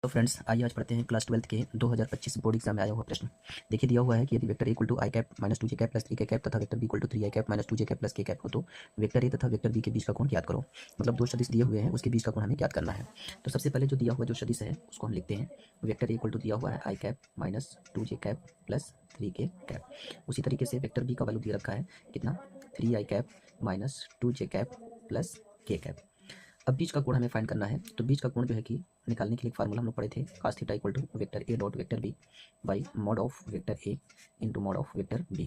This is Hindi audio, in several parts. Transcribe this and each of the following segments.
तो फ्रेंड्स आइए आज पढ़ते हैं क्लास 12 के 2025 बोर्ड एग्जाम में आया हुआ प्रश्न। देखिए दिया हुआ है कि यदि vector equal to I cap minus 2 J cap plus 3 K cap तथा vector B equal to 3 I cap minus 2 J cap plus K cap हो तो वेक्टर ए तथा वेक्टर बी के बीच का कोण ज्ञात करो। मतलब दो सदिश दिए हुए हैं, उसके बीच का कोण हमें ज्ञात करना है। तो सबसे पहले जो दिया हुआ जो सदिश है उसको हम लिखते हैं। वेक्टर ए इक्वल टू दिया हुआ है I cap minus 2 J cap plus 3 K cap. उसी तरीके से वेक्टर बी का वैल्यू दिया रखा है कितना, 3 I cap minus 2 J cap plus K cap. अब बीच का कोण हमें फाइंड करना है। तो बीच का कोण जो है कि निकालने के लिए एक फार्मूला हम लोग पढ़े थे, cos theta equal to vector A dot vector B by mod of vector A into mod of vector B.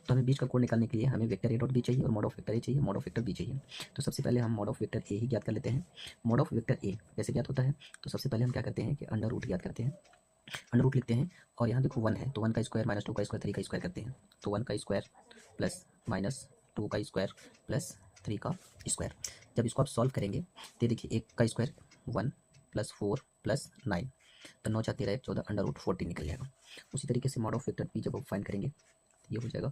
तो हमें बीच का कोण निकालने के लिए हमें वेक्टर ए डॉट बी चाहिए और मॉड ऑफ वेक्टर ए चाहिए, मॉड ऑफ वेक्टर बी चाहिए। तो सबसे पहले हम मॉड ऑफ वेक्टर ए ही ज्ञात कर लेते हैं। मॉड ऑफ वेक्टर ए कैसे ज्ञात होता है, तो सबसे पहले हम क्या करते हैं कि अंडर रूट ज्ञात करते हैं। अंडर रूट लिखते हैं और यहाँ देखो 1 है तो 1 का स्क्वायर माइनस 2 का स्क्वायर 3 का स्क्वायर करते हैं। तो 1 का स्क्वायर प्लस माइनस 2 का स्क्वायर प्लस 3 का स्क्वायर। जब इसको आप सॉल्व करेंगे तो देखिए 1 का स्क्वायर 1 प्लस 4 प्लस 9 तो 9 4 13 14 अंडर रूट 14 निकल जाएगा। उसी तरीके से मॉड ऑफ वेक्टर बी जब आप फाइंड करेंगे तो ये हो जाएगा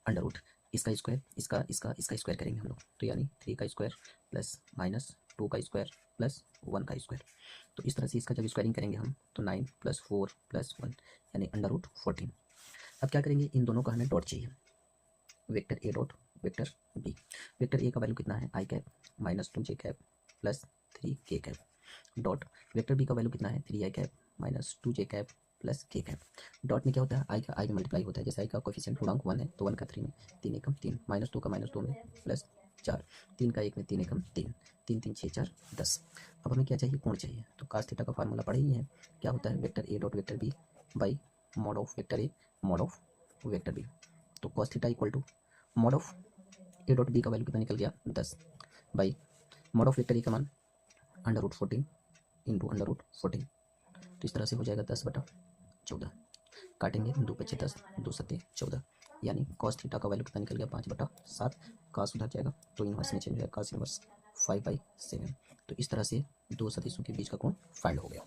अंडर रूट इसका स्क्वायर इसका स्क्वायर करेंगे हम लोग, तो यानी 3 का स्क्वायर प्लस माइनस 2 का स्क्वायर प्लस 1 का स्क्वायर। तो इस तरह से इसका जब स्क्वायरिंग करेंगे हम तो 9 प्लस 4 प्लस 1 यानी अंडर रूट 14। अब क्या करेंगे, इन दोनों का हमें डॉट चाहिए, vector A dot vector B. Vector A का वैल्यू कितना है I cap minus 2 J cap plus 3 K cap dot vector B का वैल्यू कितना है 3 I cap minus 2 J cap plus K cap. Dot में क्या होता है, आई का आई में मल्टीप्लाई होता है, जैसे आई का कोफिशिएंट गुणांक 1 है तो 1 का 3 में 3 एकम 3 माइनस 2 का माइनस 2 में प्लस 4 3 का 1 में 3 एकम 3 3 3 6 4 10। अब हमें क्या चाहिए, कोण चाहिए। तो cos थीटा का फार्मूला पढ़े ही है, क्या होता है vector A dot vector B by mod of vector A mod of vector B. तो cos theta equal to mod of A dot B का वैल्यू कितना निकल गया 10 by mod of vector A का मान under root 14 into under root 14। तो इस तरह से हो जाएगा 10/14। काटेंगे 2 बचे 10 2 सत्ते 14 यानी cos थीटा का वैल्यू कितना निकल गया 5/7। cos उधर जाएगा तो इनवर्स में चेंज हो जाएगा, cos इनवर्स 5/7। तो इस तरह से दो सदिशों के बीच का कोण फाइंड हो गया।